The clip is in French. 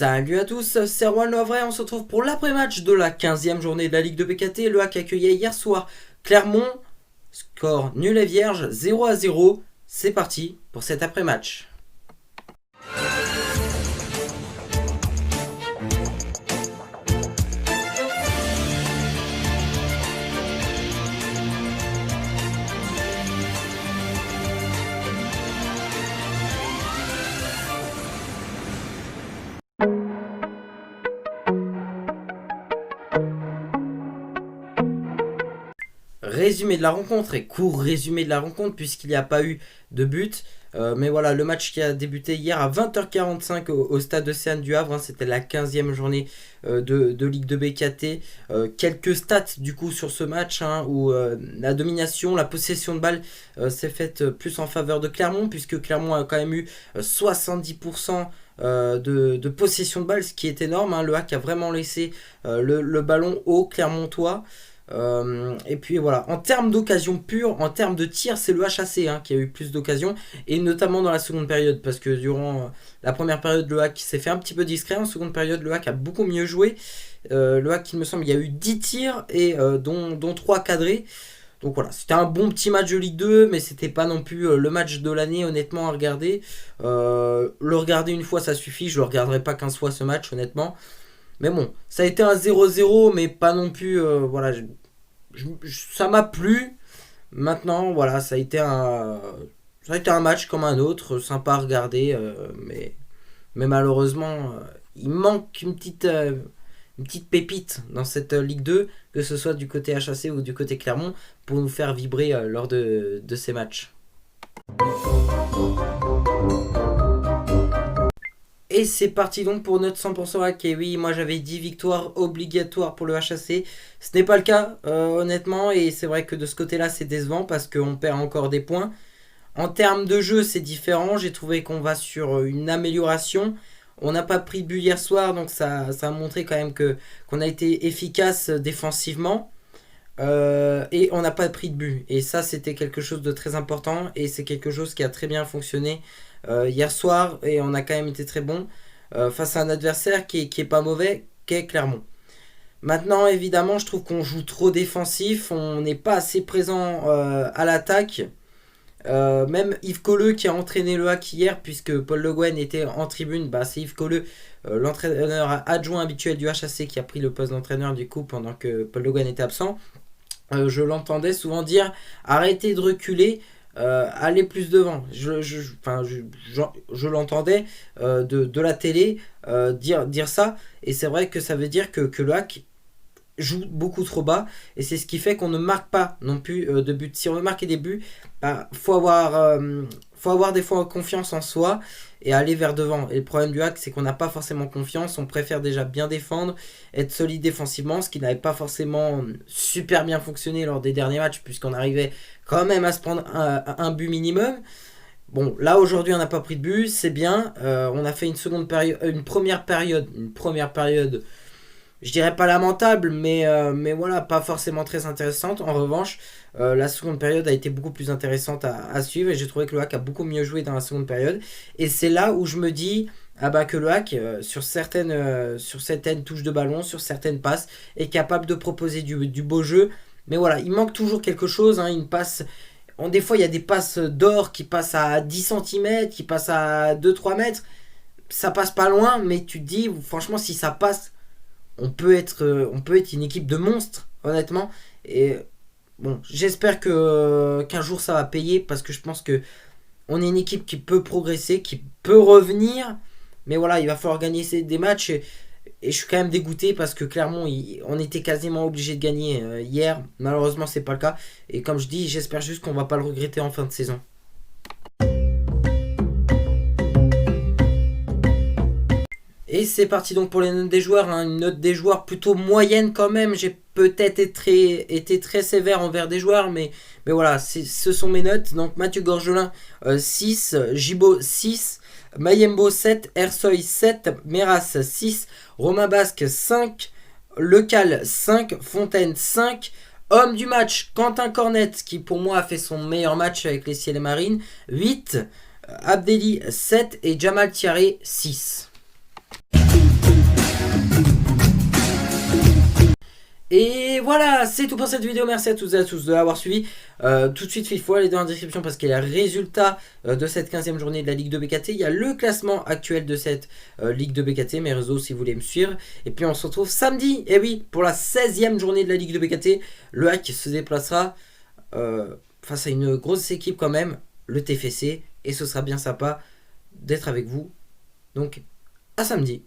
Salut à tous, c'est Erwan Lovray, on se retrouve pour l'après-match de la 15e journée de la Ligue de BKT. Le HAC accueillait hier soir Clermont, score nul et vierge, 0-0. C'est parti pour cet après-match. Résumé de la rencontre et court résumé de la rencontre puisqu'il n'y a pas eu de but. Mais voilà, le match qui a débuté hier à 20h45 au stade Océane du Havre, c'était la 15e journée de Ligue de BKT. Quelques stats du coup sur ce match où la domination, la possession de balle s'est faite plus en faveur de Clermont, puisque Clermont a quand même eu 70% de possession de balle, ce qui est énorme. Le HAC a vraiment laissé le ballon au Clermontois. Et puis voilà, en termes d'occasion pure, en termes de tir, c'est le HAC qui a eu plus d'occasions, et notamment dans la seconde période, parce que durant la première période, le HAC s'est fait un petit peu discret. En seconde période, le HAC a beaucoup mieux joué. Le HAC, il me semble, il y a eu 10 tirs, et dont 3 cadrés. Donc voilà, c'était un bon petit match de Ligue 2, mais c'était pas non plus le match de l'année, honnêtement, à regarder. Le regarder une fois, ça suffit. Je le regarderai pas 15 fois ce match, honnêtement. Mais bon, ça a été un 0-0, mais pas non plus... voilà, ça m'a plu. Maintenant, voilà, ça a été un match comme un autre, sympa à regarder, mais malheureusement, il manque une petite pépite dans cette Ligue 2, que ce soit du côté HAC ou du côté Clermont, pour nous faire vibrer lors de ces matchs. Et c'est parti donc pour notre 100% hack. Et oui, moi j'avais 10 victoires obligatoires pour le HAC. Ce n'est pas le cas, honnêtement. Et c'est vrai que de ce côté-là, c'est décevant parce qu'on perd encore des points. En termes de jeu, c'est différent. J'ai trouvé qu'on va sur une amélioration. On n'a pas pris de but hier soir, donc ça a montré quand même qu'on a été efficace défensivement. Et on n'a pas pris de but. Et ça, c'était quelque chose de très important. Et c'est quelque chose qui a très bien fonctionné hier soir. Et on a quand même été très bon face à un adversaire qui est pas mauvais, qui est Clermont. Maintenant, évidemment, je trouve qu'on joue trop défensif. On n'est pas assez présent à l'attaque. Même Yves Colleux qui a entraîné le HAC hier, puisque Paul Le Guen était en tribune, c'est Yves Colleux, l'entraîneur adjoint habituel du HAC, qui a pris le poste d'entraîneur du coup pendant que Paul Le Guen était absent. Je l'entendais souvent dire arrêtez de reculer, allez plus devant. Je l'entendais de la télé dire ça, et c'est vrai que ça veut dire que le HAC joue beaucoup trop bas, et c'est ce qui fait qu'on ne marque pas non plus de buts. Si on veut marquer des buts, faut avoir des fois confiance en soi et aller vers devant. Et le problème du HAC, c'est qu'on n'a pas forcément confiance. On préfère déjà bien défendre, être solide défensivement, ce qui n'avait pas forcément super bien fonctionné lors des derniers matchs, puisqu'on arrivait quand même à se prendre un but minimum. Bon, là aujourd'hui on n'a pas pris de but, c'est bien. On a fait une première période, je dirais pas lamentable, mais voilà, pas forcément très intéressante. En revanche, la seconde période a été beaucoup plus intéressante à suivre, et j'ai trouvé que le HAC a beaucoup mieux joué dans la seconde période. Et c'est là où je me dis que le HAC, sur certaines touches de ballon, sur certaines passes, est capable de proposer du beau jeu. Mais voilà, il manque toujours quelque chose. Une passe... Des fois, il y a des passes d'or qui passent à 10 cm, qui passent à 2-3 mètres. Ça passe pas loin, mais tu te dis, franchement, si ça passe... On peut être une équipe de monstres, honnêtement. Et bon, j'espère qu'un jour ça va payer, parce que je pense que on est une équipe qui peut progresser, qui peut revenir. Mais voilà, il va falloir gagner des matchs. Et je suis quand même dégoûté parce que Clermont, on était quasiment obligé de gagner hier. Malheureusement, c'est pas le cas. Et comme je dis, j'espère juste qu'on va pas le regretter en fin de saison. Et c'est parti donc pour les notes des joueurs, une note des joueurs plutôt moyenne quand même. J'ai peut-être été très sévère envers des joueurs, mais voilà, ce sont mes notes. Donc Mathieu Gorgelin 6, Gibo 6, Mayembo 7, Ersoy 7, Meras 6, Romain Basque 5, Lecal 5, Fontaine 5. Homme du match, Quentin Cornet, qui pour moi a fait son meilleur match avec les Ciel et Marines, 8, Abdelli 7 et Jamal Thiaré 6. Et voilà, c'est tout pour cette vidéo. Merci à toutes et à tous de l'avoir suivi. Tout de suite, il faut aller dans la description parce qu'il y a le résultat de cette 15e journée de la Ligue de BKT. Il y a le classement actuel de cette Ligue de BKT, mes réseaux si vous voulez me suivre. Et puis on se retrouve samedi, et oui, pour la 16e journée de la Ligue de BKT. Le hack se déplacera face à une grosse équipe quand même, le TFC. Et ce sera bien sympa d'être avec vous. Donc, à samedi.